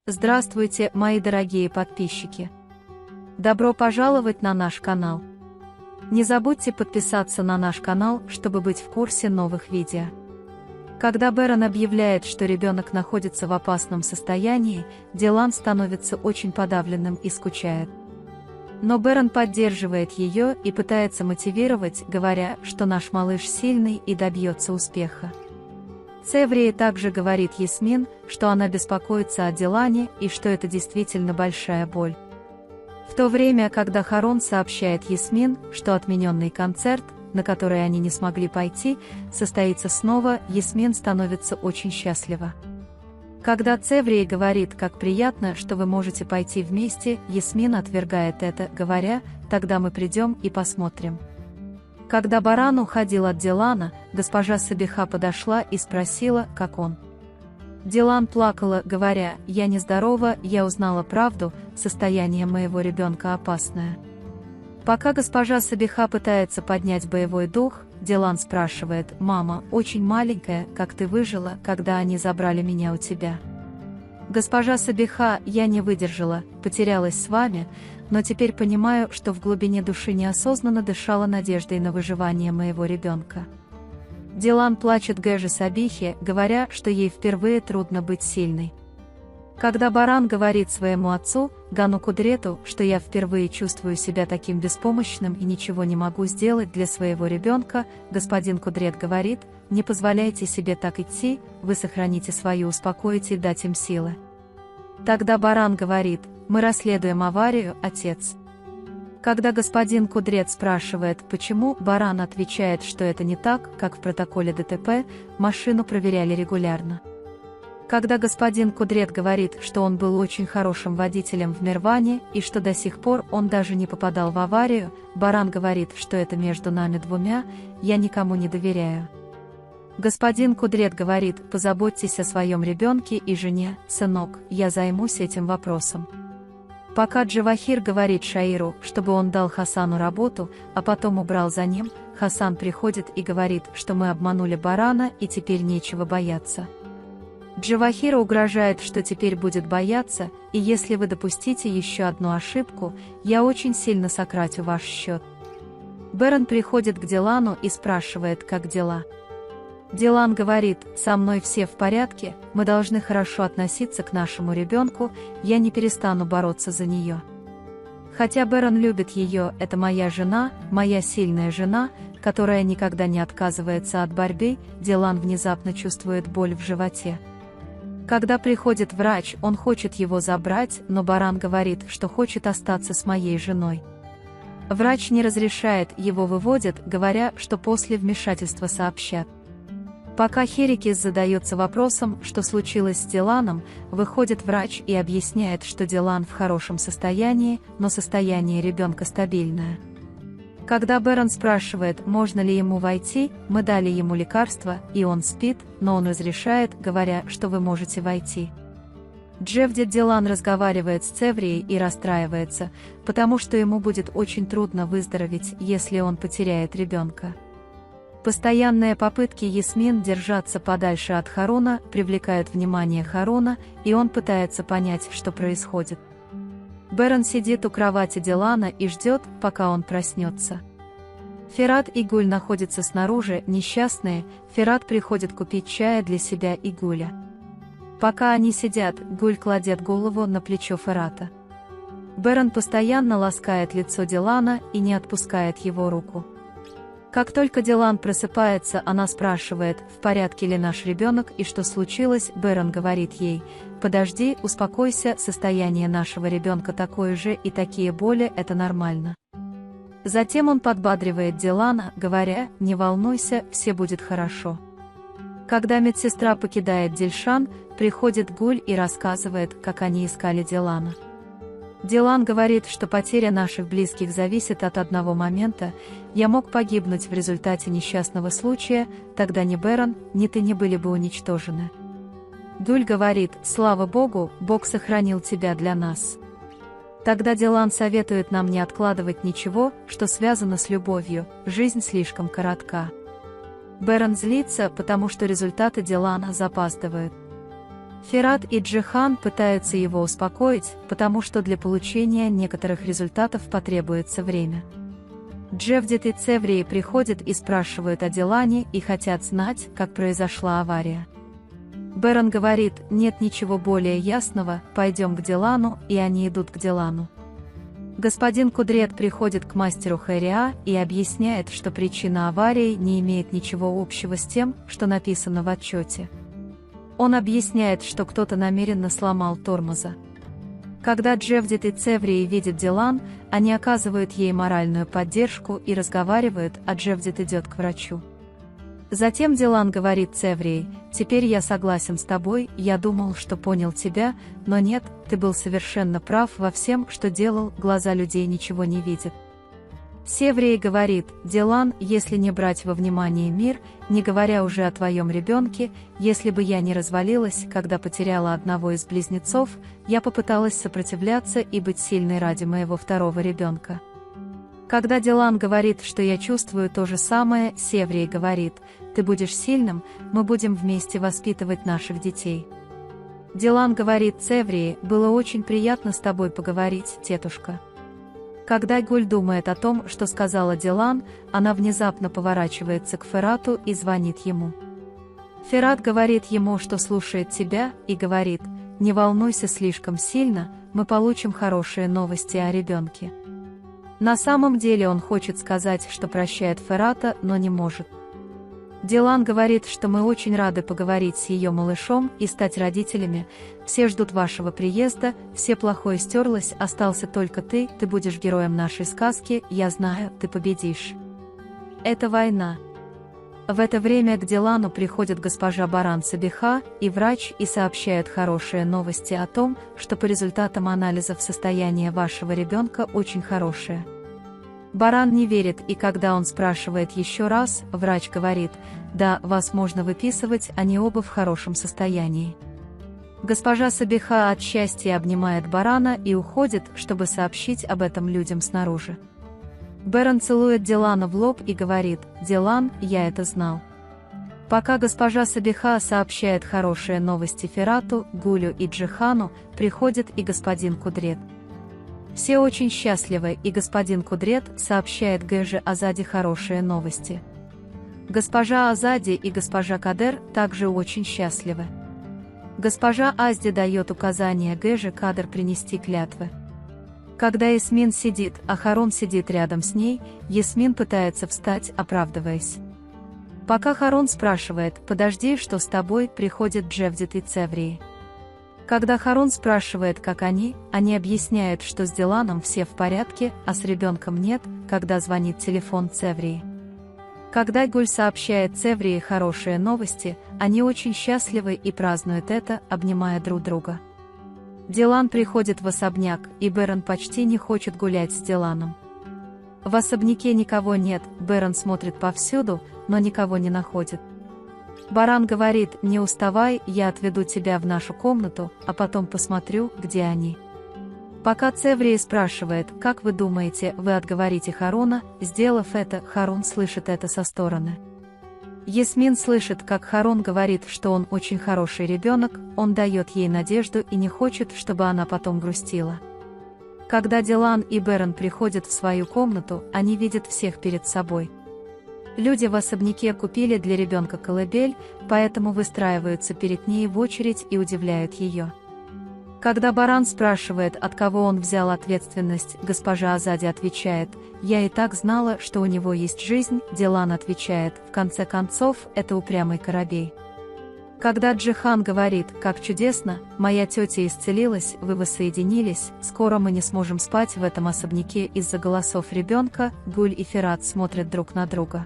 Здравствуйте, мои дорогие подписчики! Добро пожаловать на наш канал! Не забудьте подписаться на наш канал, чтобы быть в курсе новых видео. Когда Бэрон объявляет, что ребенок находится в опасном состоянии, Дилан становится очень подавленным и скучает. Но Бэрон поддерживает ее и пытается мотивировать, говоря, что наш малыш сильный и добьется успеха. Цеврия также говорит Ясмин, что она беспокоится о Дилане и что это действительно большая боль. В то время, когда Харон сообщает Ясмин, что отмененный концерт, на который они не смогли пойти, состоится снова, Ясмин становится очень счастлива. Когда Цеврия говорит, как приятно, что вы можете пойти вместе, Ясмин отвергает это, говоря, тогда мы придем и посмотрим. Когда Баран уходил от Дилана, госпожа Сабиха подошла и спросила, как он. Дилан плакала, говоря, я нездорова, я узнала правду, состояние моего ребенка опасное. Пока госпожа Сабиха пытается поднять боевой дух, Дилан спрашивает, мама, очень маленькая, как ты выжила, когда они забрали меня у тебя? Госпожа Сабиха, я не выдержала, потерялась с вами, но теперь понимаю, что в глубине души неосознанно дышала надеждой на выживание моего ребенка. Дилан плачет Гэже Сабихе, говоря, что ей впервые трудно быть сильной. Когда Баран говорит своему отцу, Гану Кудрету, что я впервые чувствую себя таким беспомощным и ничего не могу сделать для своего ребенка, господин Кудрет говорит, не позволяйте себе так идти, вы сохраните свою успокоить и дать им силы. Тогда Баран говорит, мы расследуем аварию, отец. Когда господин Кудрет спрашивает, почему, Баран отвечает, что это не так, как в протоколе ДТП, машину проверяли регулярно. Когда господин Кудрет говорит, что он был очень хорошим водителем в Мирване и что до сих пор он даже не попадал в аварию, Баран говорит, что это между нами двумя, я никому не доверяю. Господин Кудрет говорит, позаботьтесь о своем ребенке и жене, сынок, я займусь этим вопросом. Пока Джавахир говорит Шаиру, чтобы он дал Хасану работу, а потом убрал за ним, Хасан приходит и говорит, что мы обманули Барана и теперь нечего бояться. Джавахира угрожает, что теперь будет бояться, и если вы допустите еще одну ошибку, я очень сильно сократю ваш счет. Бэрон приходит к Дилану и спрашивает, как дела. Дилан говорит, со мной все в порядке, мы должны хорошо относиться к нашему ребенку, я не перестану бороться за нее. Хотя Бэрон любит ее, это моя жена, моя сильная жена, которая никогда не отказывается от борьбы, Дилан внезапно чувствует боль в животе. Когда приходит врач, он хочет его забрать, но Баран говорит, что хочет остаться с моей женой. Врач не разрешает, его выводят, говоря, что после вмешательства сообщат. Пока Херикис задается вопросом, что случилось с Диланом, выходит врач и объясняет, что Дилан в хорошем состоянии, но состояние ребенка стабильное. Когда Бэрон спрашивает, можно ли ему войти, мы дали ему лекарство, и он спит, но он разрешает, говоря, что вы можете войти. Джевдет Дилан разговаривает с Цеврией и расстраивается, потому что ему будет очень трудно выздороветь, если он потеряет ребенка. Постоянные попытки Ясмин держаться подальше от Харона привлекают внимание Харона, и он пытается понять, что происходит. Бэрон сидит у кровати Дилана и ждет, пока он проснется. Ферат и Гуль находятся снаружи, несчастные, Ферат приходит купить чая для себя и Гуля. Пока они сидят, Гуль кладет голову на плечо Ферата. Бэрон постоянно ласкает лицо Дилана и не отпускает его руку. Как только Дилан просыпается, она спрашивает, в порядке ли наш ребенок и что случилось, Бэрон говорит ей, подожди, успокойся, состояние нашего ребенка такое же и такие боли, это нормально. Затем он подбадривает Дилана, говоря, не волнуйся, все будет хорошо. Когда медсестра покидает Дильшан, приходит Гуль и рассказывает, как они искали Дилана. Дилан говорит, что потеря наших близких зависит от одного момента, я мог погибнуть в результате несчастного случая, тогда ни Бэрон, ни ты не были бы уничтожены. Гуль говорит, слава Богу, Бог сохранил тебя для нас. Тогда Дилан советует нам не откладывать ничего, что связано с любовью, жизнь слишком коротка. Бэрон злится, потому что результаты Дилана запаздывают. Ферат и Джихан пытаются его успокоить, потому что для получения некоторых результатов потребуется время. Джевдет и Цеврии приходят и спрашивают о Дилане и хотят знать, как произошла авария. Берон говорит: нет ничего более ясного, пойдем к Дилану, и они идут к Дилану. Господин Кудрет приходит к мастеру Хэриа и объясняет, что причина аварии не имеет ничего общего с тем, что написано в отчете. Он объясняет, что кто-то намеренно сломал тормоза. Когда Джевдет и Цеврии видят Дилан, они оказывают ей моральную поддержку и разговаривают, а Джевдет идет к врачу. Затем Дилан говорит Цеврии: «Теперь я согласен с тобой, я думал, что понял тебя, но нет, ты был совершенно прав во всем, что делал, глаза людей ничего не видят». Цеврии говорит: «Дилан, если не брать во внимание мир, не говоря уже о твоем ребенке, если бы я не развалилась, когда потеряла одного из близнецов, я попыталась сопротивляться и быть сильной ради моего второго ребенка». Когда Дилан говорит, что я чувствую то же самое, Цеврии говорит: «Ты будешь сильным, мы будем вместе воспитывать наших детей». Дилан говорит Цеврии: «Было очень приятно с тобой поговорить, тетушка». Когда Гуль думает о том, что сказала Дилан, она внезапно поворачивается к Ферату и звонит ему. Ферат говорит ему, что слушает тебя, и говорит: «Не волнуйся слишком сильно, мы получим хорошие новости о ребенке». На самом деле он хочет сказать, что прощает Ферата, но не может. Дилан говорит, что мы очень рады поговорить с ее малышом и стать родителями, все ждут вашего приезда, все плохое стерлось, остался только ты будешь героем нашей сказки, я знаю, ты победишь. Это война. В это время к Дилану приходит госпожа Баран Сабиха и врач и сообщают хорошие новости о том, что по результатам анализов состояние вашего ребенка очень хорошее. Баран не верит, и когда он спрашивает еще раз, врач говорит: «Да, вас можно выписывать, они оба в хорошем состоянии». Госпожа Сабиха от счастья обнимает Барана и уходит, чтобы сообщить об этом людям снаружи. Берон целует Дилана в лоб и говорит: «Дилан, я это знал». Пока госпожа Сабиха сообщает хорошие новости Ферату, Гулю и Джихану, приходит и господин Кудрет. Все очень счастливы, и господин Кудрет сообщает Гэже Азади хорошие новости. Госпожа Азади и госпожа Кадер также очень счастливы. Госпожа Азди дает указание Гэже Кадер принести клятвы. Когда Ясмин сидит, а Харун сидит рядом с ней, Ясмин пытается встать, оправдываясь. Пока Харун спрашивает: «Подожди, что с тобой?» приходят Джевдет и Цеврии. Когда Харун спрашивает, как они объясняют, что с Диланом все в порядке, а с ребенком нет, когда звонит телефон Цеврии. Когда Гуль сообщает Цеврии хорошие новости, они очень счастливы и празднуют это, обнимая друг друга. Дилан приходит в особняк, и Берон почти не хочет гулять с Диланом. В особняке никого нет, Берон смотрит повсюду, но никого не находит. Баран говорит: «Не уставай, я отведу тебя в нашу комнату, а потом посмотрю, где они». Пока Цеврии спрашивает: «Как вы думаете, вы отговорите Харуна?» Сделав это, Харун слышит это со стороны. Ясмин слышит, как Харун говорит, что он очень хороший ребенок, он дает ей надежду и не хочет, чтобы она потом грустила. Когда Дилан и Берон приходят в свою комнату, они видят всех перед собой. Люди в особняке купили для ребенка колыбель, поэтому выстраиваются перед ней в очередь и удивляют ее. Когда Баран спрашивает, от кого он взял ответственность, госпожа Азади отвечает: «Я и так знала, что у него есть жизнь». Дилан отвечает: «В конце концов, это упрямый Коробей». Когда Джихан говорит: «Как чудесно, моя тетя исцелилась, вы воссоединились, скоро мы не сможем спать в этом особняке из-за голосов ребенка», Гуль и Ферат смотрят друг на друга.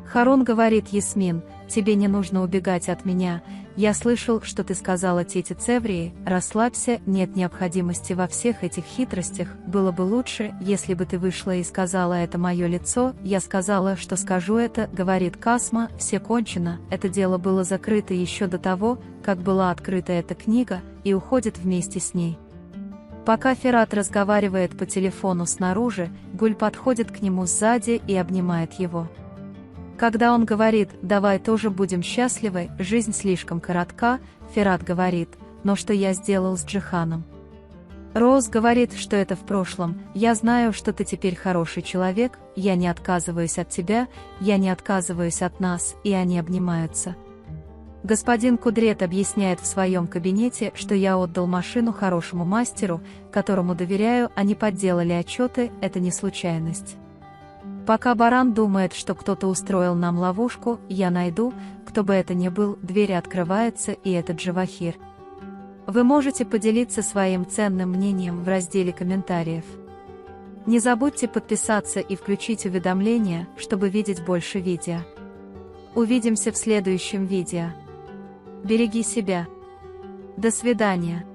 Харун говорит Ясмин: «Тебе не нужно убегать от меня, я слышал, что ты сказала тете Цеврии, расслабься, нет необходимости во всех этих хитростях, было бы лучше, если бы ты вышла и сказала это мое лицо». «Я сказала, что скажу это», говорит Касма, «все кончено, это дело было закрыто еще до того, как была открыта эта книга», и уходит вместе с ней. Пока Ферат разговаривает по телефону снаружи, Гуль подходит к нему сзади и обнимает его. Когда он говорит: «Давай тоже будем счастливы, жизнь слишком коротка», Ферат говорит, но что я сделал с Джиханом? Роуз говорит, что это в прошлом, я знаю, что ты теперь хороший человек, я не отказываюсь от тебя, я не отказываюсь от нас, и они обнимаются. Господин Кудрет объясняет в своем кабинете, что я отдал машину хорошему мастеру, которому доверяю, они подделали отчеты, это не случайность. Пока Баран думает, что кто-то устроил нам ловушку, я найду, кто бы это ни был, дверь открывается, и это Джавахир. Вы можете поделиться своим ценным мнением в разделе комментариев. Не забудьте подписаться и включить уведомления, чтобы видеть больше видео. Увидимся в следующем видео. Береги себя. До свидания.